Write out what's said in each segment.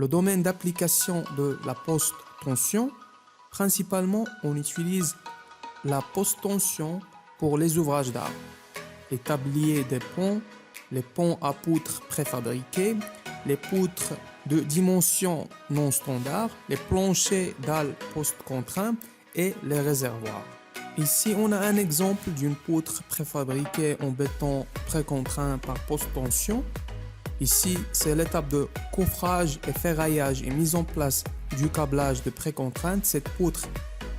Le domaine d'application de la post-tension, principalement on utilise la post-tension pour les ouvrages d'art, les tabliers des ponts, les ponts à poutres préfabriqués, les poutres de dimensions non standard, les planchers dalles post-contraints et les réservoirs. Ici, on a un exemple d'une poutre préfabriquée en béton précontraint par post-tension. Ici, c'est l'étape de coffrage et ferraillage et mise en place du câblage de précontrainte. Cette poutre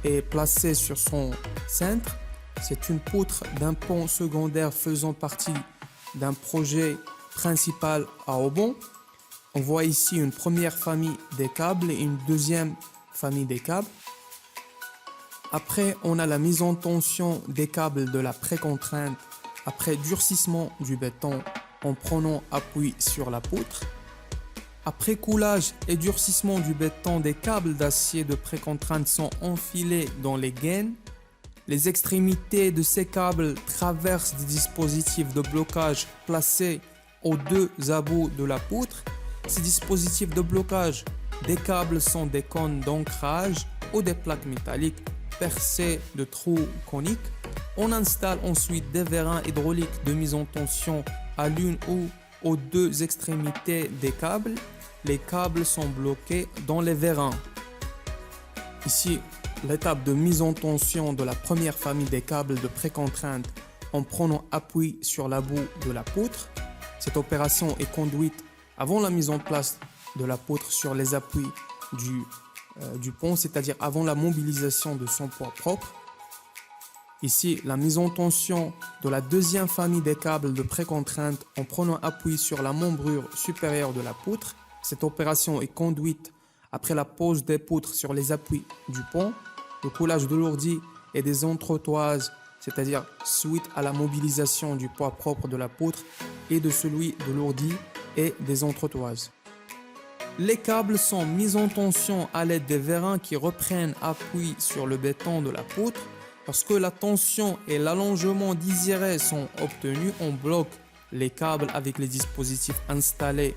est placée sur son cintre. C'est une poutre d'un pont secondaire faisant partie d'un projet principal à rebond. On voit ici une première famille des câbles et une deuxième famille des câbles. Après, on a la mise en tension des câbles de la précontrainte après durcissement du béton en prenant appui sur la poutre. Après coulage et durcissement du béton, des câbles d'acier de précontrainte sont enfilés dans les gaines. Les extrémités de ces câbles traversent des dispositifs de blocage placés aux deux abouts de la poutre. Ces dispositifs de blocage des câbles sont des cônes d'ancrage ou des plaques métalliques percées de trous coniques. On installe ensuite des vérins hydrauliques de mise en tension à l'une ou aux deux extrémités des câbles. Les câbles sont bloqués dans les vérins. Ici, l'étape de mise en tension de la première famille des câbles de précontrainte en prenant appui sur la boue de la poutre. Cette opération est conduite avant la mise en place de la poutre sur les appuis du pont, c'est-à-dire avant la mobilisation de son poids propre. Ici, la mise en tension de la deuxième famille des câbles de précontrainte en prenant appui sur la membrure supérieure de la poutre. Cette opération est conduite après la pose des poutres sur les appuis du pont, le coulage de l'ourdi et des entretoises, c'est-à-dire suite à la mobilisation du poids propre de la poutre et de celui de l'ourdi et des entretoises. Les câbles sont mis en tension à l'aide des vérins qui reprennent appui sur le béton de la poutre. Lorsque la tension et l'allongement désiré sont obtenus, on bloque les câbles avec les dispositifs installés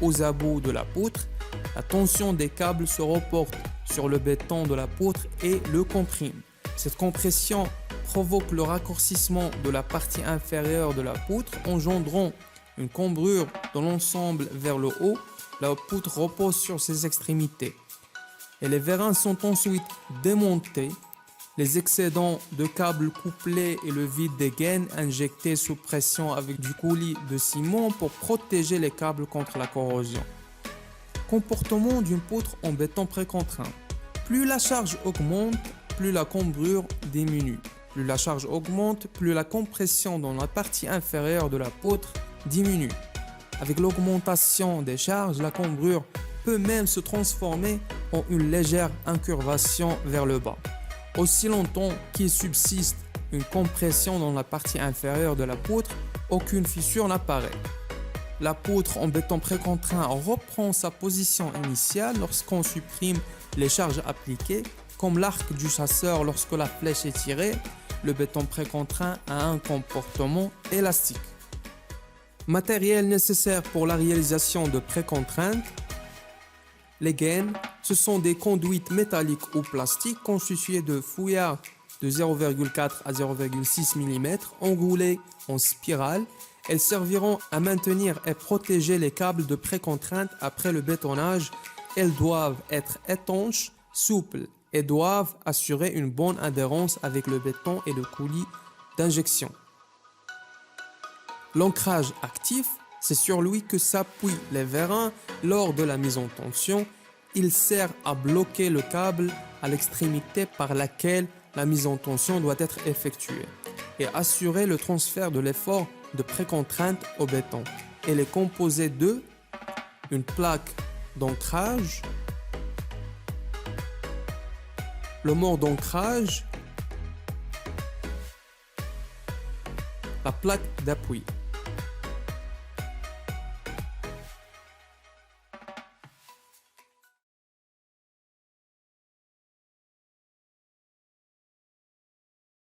aux abouts de la poutre. La tension des câbles se reporte sur le béton de la poutre et le comprime. Cette compression provoque le raccourcissement de la partie inférieure de la poutre, engendrant une cambrure de l'ensemble vers le haut. La poutre repose sur ses extrémités et les vérins sont ensuite démontés. Les excédents de câbles couplés et le vide des gaines injectés sous pression avec du coulis de ciment pour protéger les câbles contre la corrosion. Comportement d'une poutre en béton précontraint. Plus la charge augmente, plus la cambrure diminue. Plus la charge augmente, plus la compression dans la partie inférieure de la poutre diminue. Avec l'augmentation des charges, la cambrure peut même se transformer en une légère incurvation vers le bas. Aussi longtemps qu'il subsiste une compression dans la partie inférieure de la poutre, aucune fissure n'apparaît. La poutre en béton précontraint reprend sa position initiale lorsqu'on supprime les charges appliquées, comme l'arc du chasseur lorsque la flèche est tirée. Le béton précontraint a un comportement élastique. Matériel nécessaire pour la réalisation de précontraintes. Les gaines, ce sont des conduites métalliques ou plastiques constituées de fouillards de 0,4 à 0,6 mm enroulées en spirale. Elles serviront à maintenir et protéger les câbles de précontrainte après le bétonnage. Elles doivent être étanches, souples et doivent assurer une bonne adhérence avec le béton et le coulis d'injection. L'ancrage actif, c'est sur lui que s'appuient les vérins lors de la mise en tension. Il sert à bloquer le câble à l'extrémité par laquelle la mise en tension doit être effectuée et assurer le transfert de l'effort de précontrainte au béton. Elle est composée de une plaque d'ancrage, le mort d'ancrage, la plaque d'appui.